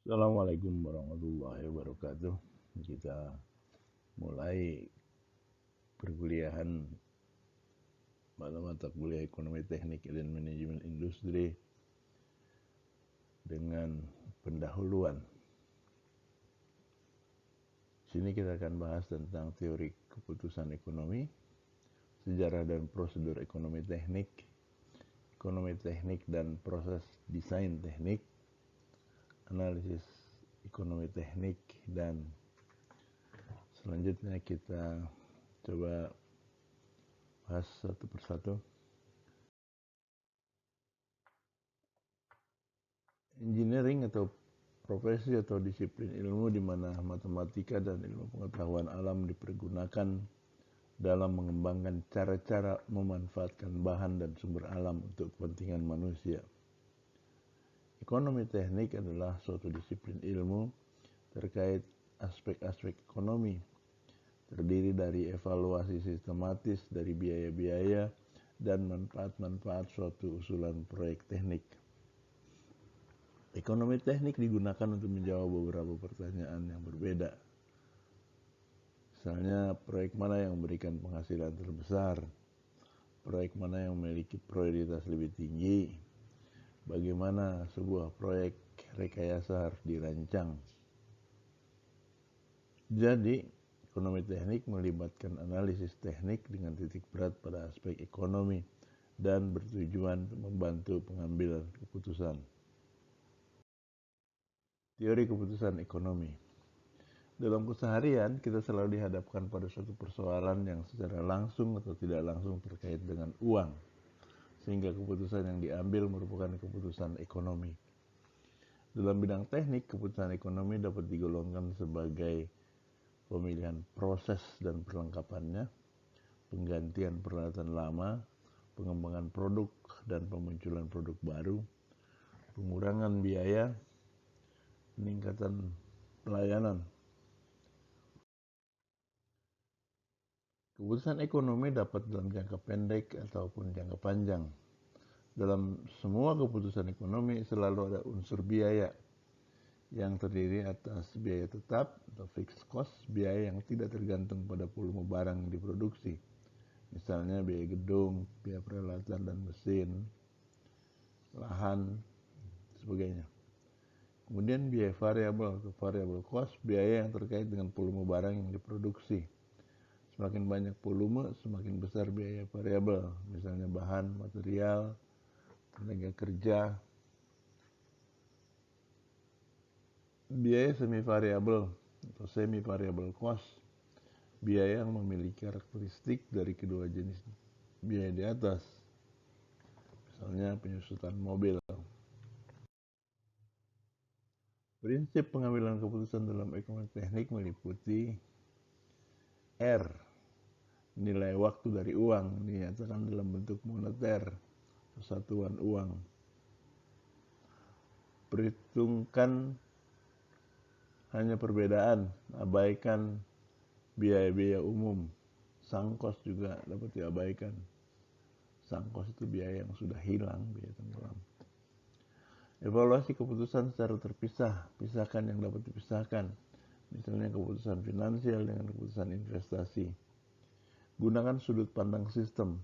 Assalamualaikum warahmatullahi wabarakatuh. Kita mulai perkuliahan mata kuliah ekonomi teknik dan manajemen industri dengan pendahuluan. Sini kita akan bahas tentang teori keputusan ekonomi, sejarah dan prosedur ekonomi teknik dan proses desain teknik, analisis ekonomi teknik, dan selanjutnya kita coba bahas satu persatu. Engineering atau profesi atau disiplin ilmu di mana matematika dan ilmu pengetahuan alam dipergunakan dalam mengembangkan cara-cara memanfaatkan bahan dan sumber alam untuk kepentingan manusia. Ekonomi teknik adalah suatu disiplin ilmu terkait aspek-aspek ekonomi, terdiri dari evaluasi sistematis dari biaya-biaya dan manfaat-manfaat suatu usulan proyek teknik. Ekonomi teknik digunakan untuk menjawab beberapa pertanyaan yang berbeda. Misalnya, proyek mana yang memberikan penghasilan terbesar? Proyek mana yang memiliki prioritas lebih tinggi? Bagaimana sebuah proyek rekayasa harus dirancang? Jadi, ekonomi teknik melibatkan analisis teknik dengan titik berat pada aspek ekonomi dan bertujuan untuk membantu pengambilan keputusan. Teori keputusan ekonomi. Dalam keseharian, kita selalu dihadapkan pada suatu persoalan yang secara langsung atau tidak langsung terkait dengan uang, sehingga keputusan yang diambil merupakan keputusan ekonomi. Dalam bidang teknik, keputusan ekonomi dapat digolongkan sebagai pemilihan proses dan perlengkapannya, penggantian peralatan lama, pengembangan produk dan pemunculan produk baru, pengurangan biaya, peningkatan pelayanan. Keputusan ekonomi dapat dalam jangka pendek ataupun jangka panjang. Dalam semua keputusan ekonomi selalu ada unsur biaya yang terdiri atas biaya tetap atau fixed cost, biaya yang tidak tergantung pada volume barang yang diproduksi. Misalnya biaya gedung, biaya peralatan dan mesin, lahan, sebagainya. Kemudian biaya variabel atau variable cost, biaya yang terkait dengan volume barang yang diproduksi. Semakin banyak volume, semakin besar biaya variabel, misalnya bahan, material, tenaga kerja. Biaya semi variabel atau semi variable cost, biaya yang memiliki karakteristik dari kedua jenis biaya di atas, misalnya penyusutan mobil. Prinsip pengambilan keputusan dalam ekonomi teknik meliputi R, nilai waktu dari uang, dinyatakan dalam bentuk moneter, satuan uang. Perhitungkan hanya perbedaan, abaikan biaya-biaya umum. Sunk cost juga dapat diabaikan. Sunk cost itu biaya yang sudah hilang, biaya tenggelam. Evaluasi keputusan secara terpisah, pisahkan yang dapat dipisahkan, misalnya keputusan finansial dengan keputusan investasi. Gunakan sudut pandang sistem,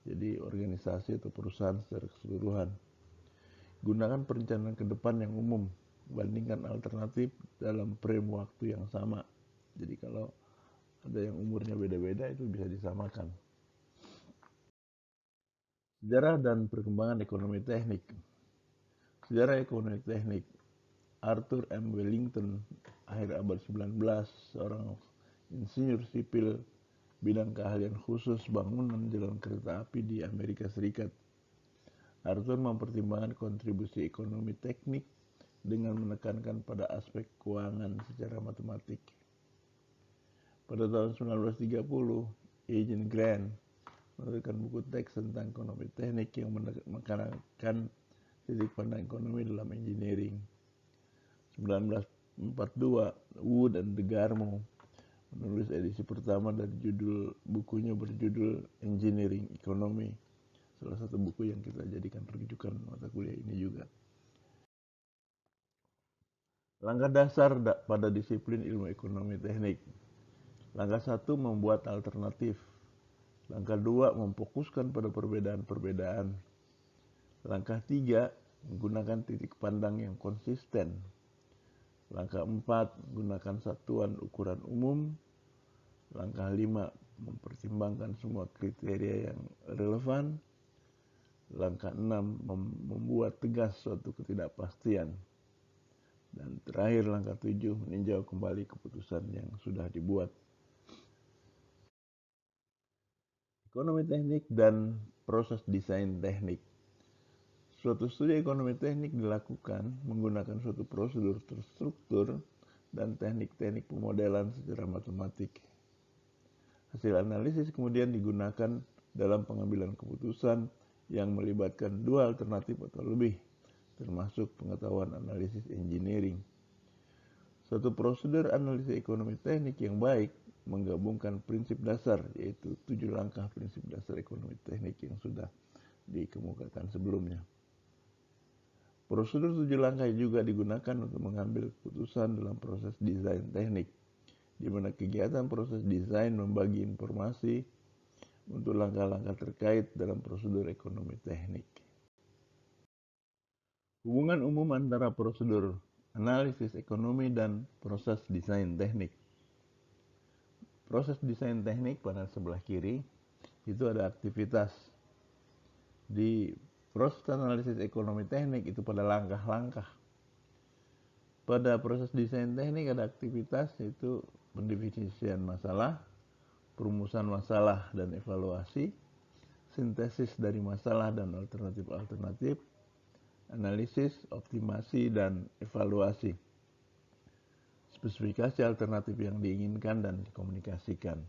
jadi organisasi atau perusahaan secara keseluruhan. Gunakan perencanaan ke depan yang umum, bandingkan alternatif dalam frame waktu yang sama. Jadi kalau ada yang umurnya beda-beda itu bisa disamakan. Sejarah dan perkembangan ekonomi teknik. Sejarah ekonomi teknik. Arthur M. Wellington, akhir abad 19, seorang insinyur sipil bidang keahlian khusus bangunan jalan kereta api di Amerika Serikat. Arthur mempertimbangkan kontribusi ekonomi teknik dengan menekankan pada aspek keuangan secara matematik. Pada tahun 1930, Eugene Grant menerbitkan buku teks tentang ekonomi teknik yang menekankan titik pandang ekonomi dalam engineering. 1942, Wood and DeGarmo menulis edisi pertama dari judul bukunya berjudul Engineering Economy, salah satu buku yang kita jadikan rujukan mata kuliah ini juga. Langkah dasar pada disiplin ilmu ekonomi teknik. Langkah 1, membuat alternatif. Langkah 2, memfokuskan pada perbedaan-perbedaan. Langkah 3, menggunakan titik pandang yang konsisten. Langkah 4, gunakan satuan ukuran umum. Langkah 5, mempertimbangkan semua kriteria yang relevan. Langkah 6, membuat tegas suatu ketidakpastian. Dan terakhir langkah 7, meninjau kembali keputusan yang sudah dibuat. Ekonomi teknik dan proses desain teknik. Suatu studi ekonomi teknik dilakukan menggunakan suatu prosedur terstruktur dan teknik-teknik pemodelan secara matematik. Hasil analisis kemudian digunakan dalam pengambilan keputusan yang melibatkan dua alternatif atau lebih, termasuk pengetahuan analisis engineering. Suatu prosedur analisis ekonomi teknik yang baik menggabungkan prinsip dasar, yaitu 7 langkah prinsip dasar ekonomi teknik yang sudah dikemukakan sebelumnya. Prosedur 7 langkah juga digunakan untuk mengambil keputusan dalam proses desain teknik, di mana kegiatan proses desain membagi informasi untuk langkah-langkah terkait dalam prosedur ekonomi teknik. Hubungan umum antara prosedur analisis ekonomi dan proses desain teknik. Proses desain teknik pada sebelah kiri itu ada aktivitas. Di proses analisis ekonomi teknik itu pada langkah-langkah. Pada proses desain teknik ada aktivitas, yaitu pendefinisian masalah, perumusan masalah dan evaluasi, sintesis dari masalah dan alternatif-alternatif, analisis, optimasi, dan evaluasi, spesifikasi alternatif yang diinginkan dan dikomunikasikan.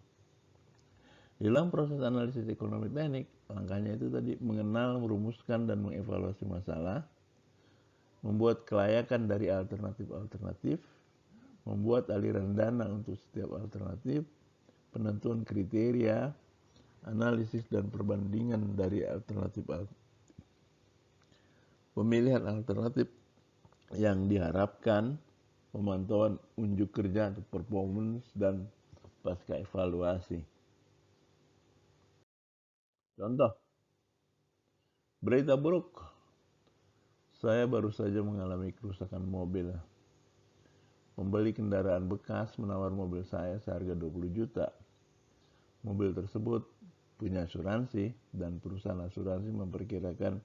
Dalam proses analisis ekonomi teknik, langkahnya itu tadi mengenal, merumuskan, dan mengevaluasi masalah, membuat kelayakan dari alternatif-alternatif, membuat aliran dana untuk setiap alternatif, penentuan kriteria, analisis dan perbandingan dari alternatif, pemilihan alternatif yang diharapkan, pemantauan unjuk kerja atau performance, dan pasca evaluasi. Contoh, berita buruk, saya baru saja mengalami kerusakan mobil. Pembeli kendaraan bekas menawar mobil saya seharga 20 juta. Mobil tersebut punya asuransi dan perusahaan asuransi memperkirakan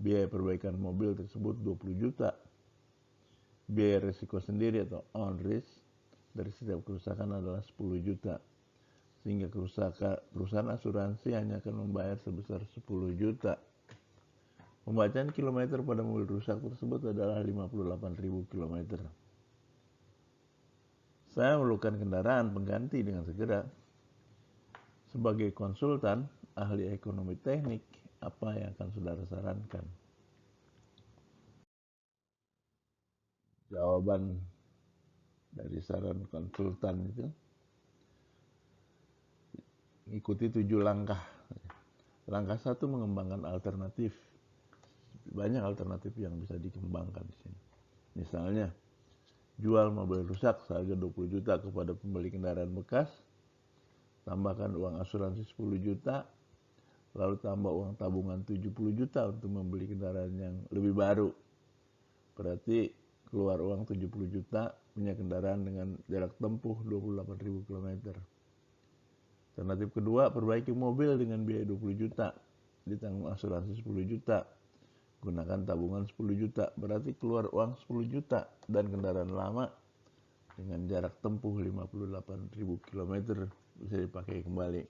biaya perbaikan mobil tersebut 20 juta. Biaya risiko sendiri atau on risk dari setiap kerusakan adalah 10 juta. Sehingga perusahaan asuransi hanya akan membayar sebesar 10 juta. Pembacaan kilometer pada mobil rusak tersebut adalah 58.000 kilometer. Saya memerlukan kendaraan pengganti dengan segera. Sebagai konsultan, ahli ekonomi teknik, apa yang akan saudara sarankan? Jawaban dari saran konsultan itu, ikuti 7 langkah. Langkah 1, mengembangkan alternatif. Banyak alternatif yang bisa dikembangkan di sini. Misalnya, jual mobil rusak seharga 20 juta kepada pembeli kendaraan bekas, tambahkan uang asuransi 10 juta, lalu tambah uang tabungan 70 juta untuk membeli kendaraan yang lebih baru. Berarti keluar uang 70 juta, punya kendaraan dengan jarak tempuh 28.000 km. Alternatif kedua, perbaiki mobil dengan biaya 20 juta, ditanggung asuransi 10 juta, gunakan tabungan 10 juta, berarti keluar uang 10 juta dan kendaraan lama dengan jarak tempuh 58.000 km bisa dipakai kembali.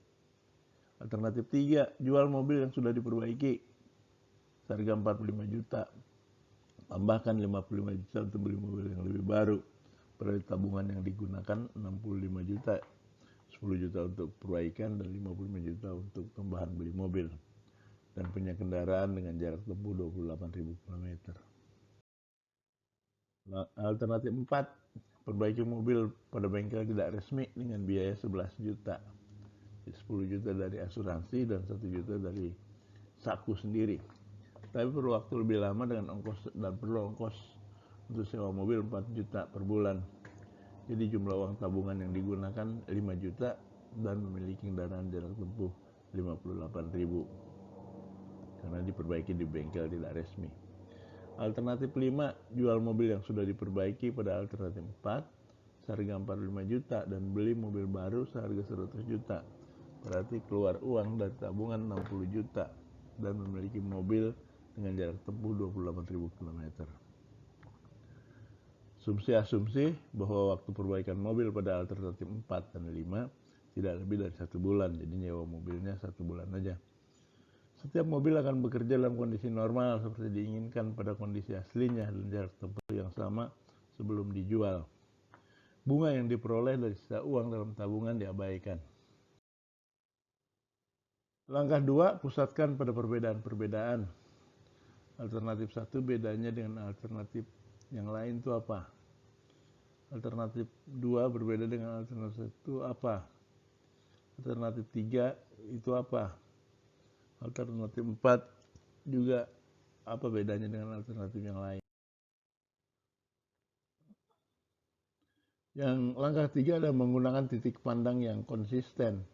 Alternatif 3, jual mobil yang sudah diperbaiki seharga 45 juta, tambahkan 55 juta untuk beli mobil yang lebih baru, berarti tabungan yang digunakan 65 juta, 10 juta untuk perbaikan dan 55 juta untuk tambahan beli mobil, dan punya kendaraan dengan jarak tempuh 28.000 km. Alternatif 4, perbaiki mobil pada bengkel tidak resmi dengan biaya 11 juta. 10 juta dari asuransi dan 1 juta dari saku sendiri. Tapi perlu waktu lebih lama dengan ongkos, dan perlu ongkos Untuk sewa mobil 4 juta per bulan. Jadi jumlah uang tabungan yang digunakan 5 juta dan memiliki kendaraan jarak tempuh 58.000 karena diperbaiki di bengkel tidak resmi. Alternatif 5, jual mobil yang sudah diperbaiki pada alternatif 4 seharga 45 juta dan beli mobil baru seharga 100 juta. Berarti keluar uang dari tabungan 60 juta dan memiliki mobil dengan jarak tempuh 28.000 km. Asumsi bahwa waktu perbaikan mobil pada alternatif 4 dan 5 tidak lebih dari 1 bulan, jadi nyewa mobilnya 1 bulan aja. Setiap mobil akan bekerja dalam kondisi normal seperti diinginkan pada kondisi aslinya dan jarak tempuh yang sama sebelum dijual. Bunga yang diperoleh dari sisa uang dalam tabungan diabaikan. Langkah 2, pusatkan pada perbedaan-perbedaan. Alternatif 1 bedanya dengan alternatif yang lain itu apa? Alternatif 2 berbeda dengan alternatif 1 apa? Alternatif 3 itu apa? Alternatif 4 juga apa bedanya dengan alternatif yang lain? Yang langkah 3 adalah menggunakan titik pandang yang konsisten.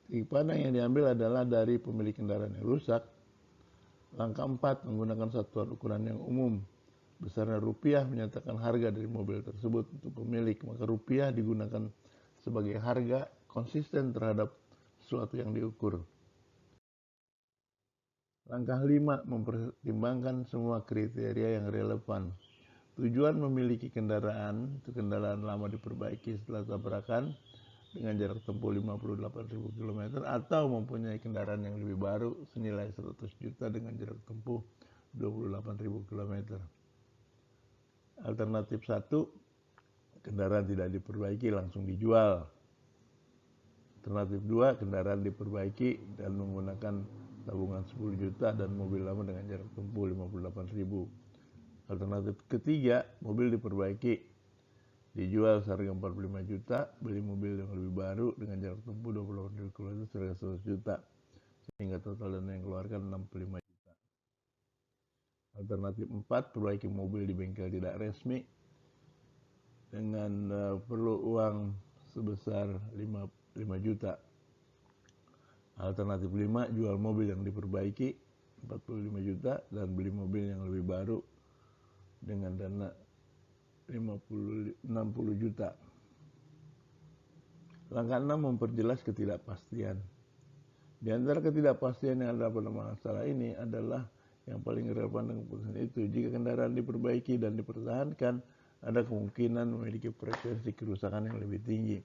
Titik pandang yang diambil adalah dari pemilik kendaraan yang rusak. Langkah 4, menggunakan satuan ukuran yang umum. Besarnya rupiah menyatakan harga dari mobil tersebut untuk pemilik, maka rupiah digunakan sebagai harga konsisten terhadap sesuatu yang diukur. Langkah 5, mempertimbangkan semua kriteria yang relevan. Tujuan memiliki kendaraan, itu kendaraan lama diperbaiki setelah tabrakan dengan jarak tempuh 58.000 km atau mempunyai kendaraan yang lebih baru senilai 100 juta dengan jarak tempuh 28.000 km. Alternatif 1, kendaraan tidak diperbaiki langsung dijual. Alternatif 2, kendaraan diperbaiki dan menggunakan tabungan 10 juta dan mobil lama dengan jarak tempuh 58.000. Alternatif ketiga, mobil diperbaiki, dijual seharga 45 juta, beli mobil yang lebih baru dengan jarak tempuh 28.000 km seharga 100 juta, sehingga total dana yang keluarkan 65 juta. Alternatif 4, perbaiki mobil di bengkel tidak resmi dengan perlu uang sebesar 5 juta. Alternatif 5, jual mobil yang diperbaiki 45 juta dan beli mobil yang lebih baru dengan dana 60 juta. Langkah 6, memperjelas ketidakpastian. Di antara ketidakpastian yang ada pada masalah ini adalah yang paling relevan dengan keputusan itu. Jika kendaraan diperbaiki dan dipertahankan, ada kemungkinan memiliki frekuensi kerusakan yang lebih tinggi.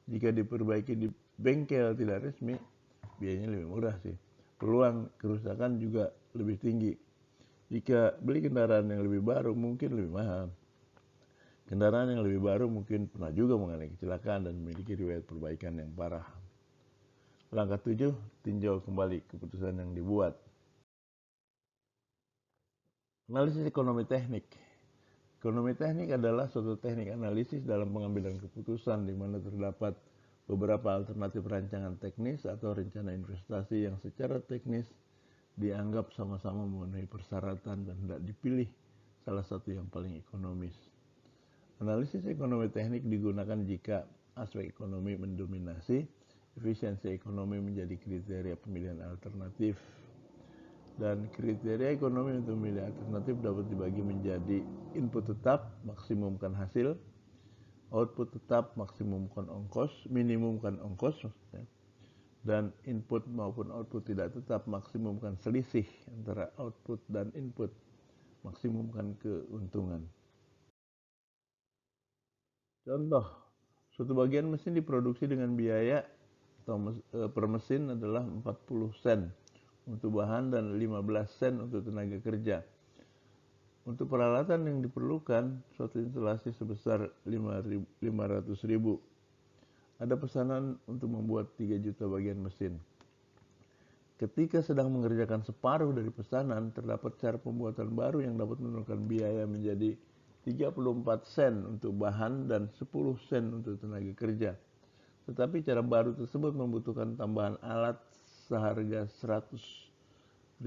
Jika diperbaiki di bengkel tidak resmi, biayanya lebih murah sih. Peluang kerusakan juga lebih tinggi. Jika beli kendaraan yang lebih baru, mungkin lebih mahal. Kendaraan yang lebih baru mungkin pernah juga mengalami kecelakaan dan memiliki riwayat perbaikan yang parah. Langkah 7, tinjau kembali keputusan yang dibuat. Analisis ekonomi teknik. Ekonomi teknik adalah suatu teknik analisis dalam pengambilan keputusan di mana terdapat beberapa alternatif rancangan teknis atau rencana investasi yang secara teknis dianggap sama-sama memenuhi persyaratan dan tidak dipilih salah satu yang paling ekonomis. Analisis ekonomi teknik digunakan jika aspek ekonomi mendominasi, efisiensi ekonomi menjadi kriteria pemilihan alternatif. Dan kriteria ekonomi untuk memilih alternatif dapat dibagi menjadi input tetap, maksimumkan hasil, output tetap, maksimumkan ongkos, minimumkan ongkos, dan input maupun output tidak tetap, maksimumkan selisih antara output dan input, maksimumkan keuntungan. Contoh, suatu bagian mesin diproduksi dengan biaya atau per mesin adalah 40 sen untuk bahan dan 15 sen untuk tenaga kerja. Untuk peralatan yang diperlukan, suatu instalasi sebesar 500.000. Ada pesanan untuk membuat 3 juta bagian mesin. Ketika sedang mengerjakan separuh dari pesanan, terdapat cara pembuatan baru yang dapat menurunkan biaya menjadi 34 sen untuk bahan dan 10 sen untuk tenaga kerja. Tetapi cara baru tersebut membutuhkan tambahan alat seharga 100.000.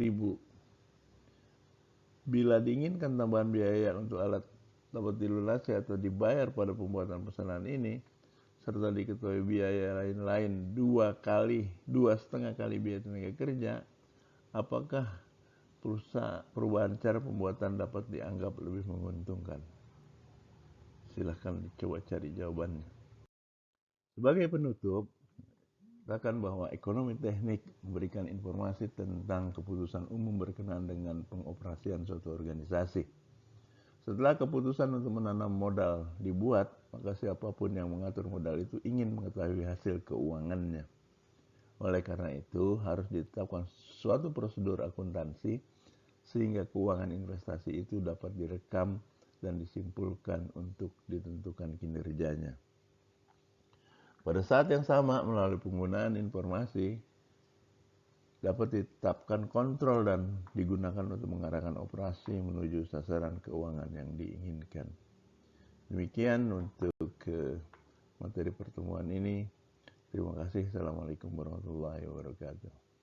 Bila diinginkan tambahan biaya untuk alat dapat dilunasi atau dibayar pada pembuatan pesanan ini, serta diketahui biaya lain-lain 2,5 kali biaya tenaga kerja, apakah perubahan cara pembuatan dapat dianggap lebih menguntungkan? Silahkan coba cari jawabannya. Sebagai penutup, katakan bahwa ekonomi teknik memberikan informasi tentang keputusan umum berkenaan dengan pengoperasian suatu organisasi. Setelah keputusan untuk menanam modal dibuat, maka siapapun yang mengatur modal itu ingin mengetahui hasil keuangannya. Oleh karena itu, harus ditetapkan suatu prosedur akuntansi sehingga keuangan investasi itu dapat direkam dan disimpulkan untuk ditentukan kinerjanya. Pada saat yang sama, melalui penggunaan informasi, dapat ditetapkan kontrol dan digunakan untuk mengarahkan operasi menuju sasaran keuangan yang diinginkan. Demikian untuk materi pertemuan ini. Terima kasih. Assalamualaikum warahmatullahi wabarakatuh.